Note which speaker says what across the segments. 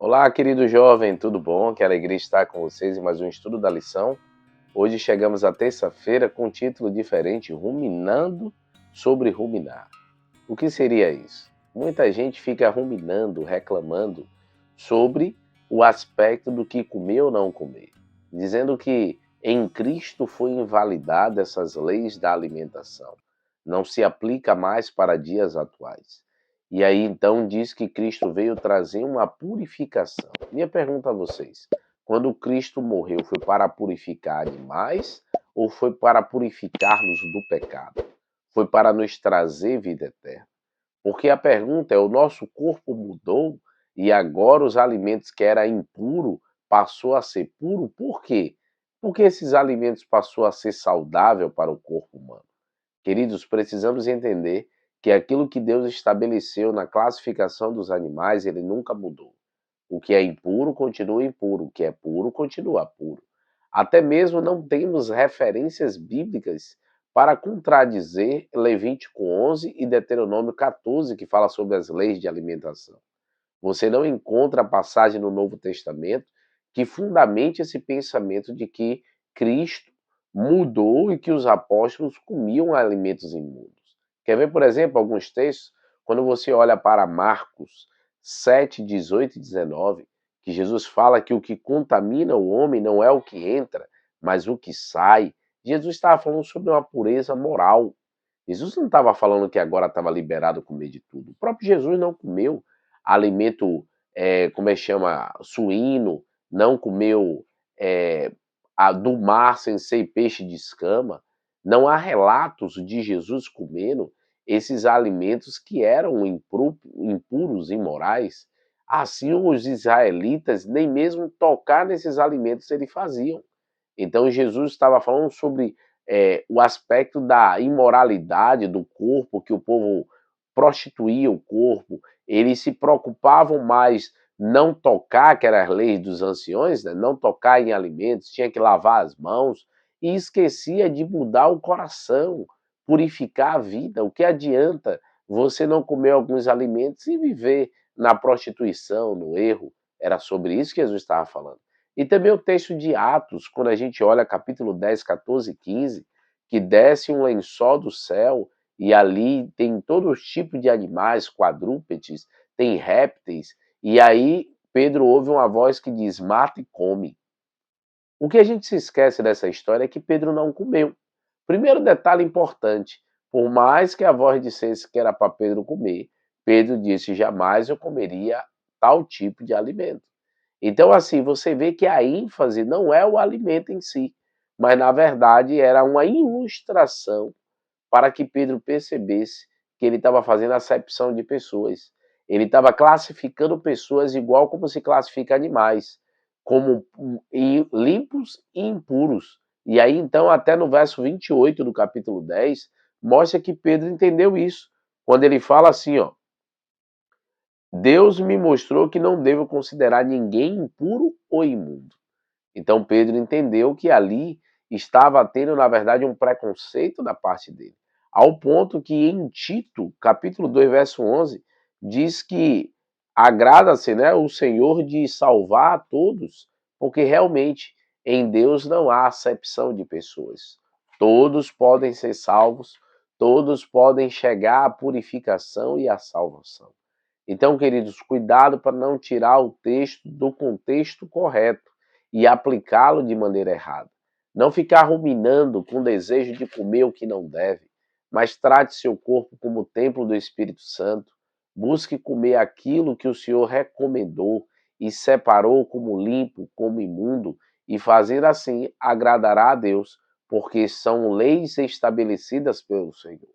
Speaker 1: Olá, querido jovem, tudo bom? Que alegria estar com vocês em mais um estudo da lição. Hoje chegamos à terça-feira com um título diferente, Ruminando sobre Ruminar. O que seria isso? Muita gente fica ruminando, reclamando sobre o aspecto do que comer ou não comer, dizendo que em Cristo foi invalidada essas leis da alimentação. Não se aplica mais para dias atuais. E aí então diz que Cristo veio trazer uma purificação. Minha pergunta a vocês: quando Cristo morreu, foi para purificar animais ou foi para purificar-nos do pecado? Foi para nos trazer vida eterna? Porque a pergunta é: o nosso corpo mudou e agora os alimentos que era impuro passou a ser puro? Por quê? Porque esses alimentos passou a ser saudável para o corpo humano. Queridos, precisamos entender que aquilo que Deus estabeleceu na classificação dos animais, ele nunca mudou. O que é impuro continua impuro, o que é puro continua puro. Até mesmo não temos referências bíblicas para contradizer Levítico 11 e Deuteronômio 14, que fala sobre as leis de alimentação. Você não encontra passagem no Novo Testamento que fundamente esse pensamento de que Cristo mudou e que os apóstolos comiam alimentos imundos. Quer ver, por exemplo, alguns textos? Quando você olha para Marcos 7, 18 e 19, que Jesus fala que o que contamina o homem não é o que entra, mas o que sai. Jesus estava falando sobre uma pureza moral. Jesus não estava falando que agora estava liberado comer de tudo. O próprio Jesus não comeu alimento, como é que chama, suíno, não comeu do mar sem ser peixe de escama. Não há relatos de Jesus comendo esses alimentos que eram impuros, imorais. Assim, os israelitas nem mesmo tocar nesses alimentos eles faziam. Então, Jesus estava falando sobre o aspecto da imoralidade do corpo, que o povo prostituía o corpo, eles se preocupavam mais não tocar, que eram as leis dos anciões, né? Não tocar em alimentos, tinha que lavar as mãos, e esquecia de mudar o coração, purificar a vida. O que adianta você não comer alguns alimentos e viver na prostituição, no erro? Era sobre isso que Jesus estava falando. E também o texto de Atos, quando a gente olha capítulo 10, 14 e 15, que desce um lençol do céu e ali tem todos os tipos de animais, quadrúpedes, tem répteis, e aí Pedro ouve uma voz que diz: mata e come. O que a gente se esquece dessa história é que Pedro não comeu. Primeiro detalhe importante: por mais que a voz dissesse que era para Pedro comer, Pedro disse: jamais eu comeria tal tipo de alimento. Então, assim, você vê que a ênfase não é o alimento em si, mas na verdade era uma ilustração para que Pedro percebesse que ele estava fazendo acepção de pessoas. Ele estava classificando pessoas igual como se classifica animais, como limpos e impuros. E aí, então, até no verso 28 do capítulo 10, mostra que Pedro entendeu isso. Quando ele fala assim, ó: Deus me mostrou que não devo considerar ninguém impuro ou imundo. Então Pedro entendeu que ali estava tendo, na verdade, um preconceito da parte dele. Ao ponto que em Tito, capítulo 2, verso 11, diz que agrada-se, né, o Senhor de salvar a todos, porque realmente em Deus não há acepção de pessoas. Todos podem ser salvos, todos podem chegar à purificação e à salvação. Então, queridos, cuidado para não tirar o texto do contexto correto e aplicá-lo de maneira errada. Não ficar ruminando com desejo de comer o que não deve, mas trate seu corpo como templo do Espírito Santo. Busque comer aquilo que o Senhor recomendou e separou como limpo, como imundo, e fazer assim agradará a Deus, porque são leis estabelecidas pelo Senhor.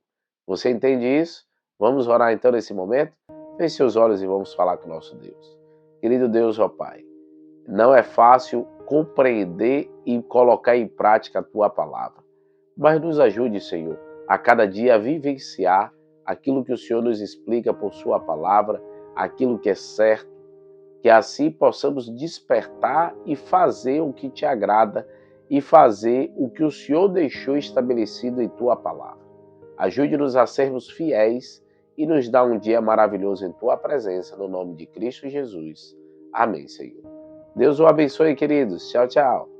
Speaker 1: Você entende isso? Vamos orar então nesse momento? Feche seus olhos e vamos falar com o nosso Deus. Querido Deus, ó Pai, não é fácil compreender e colocar em prática a Tua palavra, mas nos ajude, Senhor, a cada dia a vivenciar aquilo que o Senhor nos explica por Sua palavra, aquilo que é certo, que assim possamos despertar e fazer o que Te agrada e fazer o que o Senhor deixou estabelecido em Tua palavra. Ajude-nos a sermos fiéis e nos dá um dia maravilhoso em Tua presença, no nome de Cristo Jesus. Amém, Senhor. Deus o abençoe, queridos. Tchau, tchau.